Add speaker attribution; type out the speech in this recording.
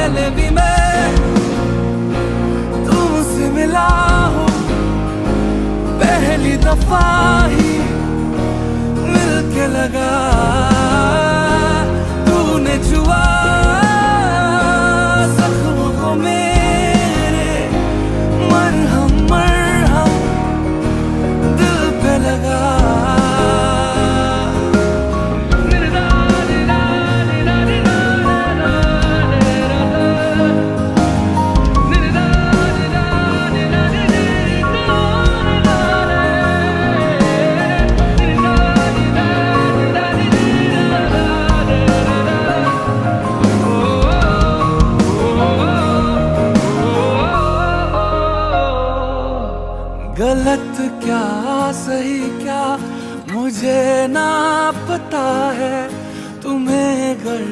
Speaker 1: पहले भी मैं तुमसे मिला हूँ, पहली दफा ही मिलके लगा तूने छुआ जख्म को मेरे, मरहम मरहम दिल पे लगा। गलत क्या सही क्या मुझे ना पता है, तुम्हें गर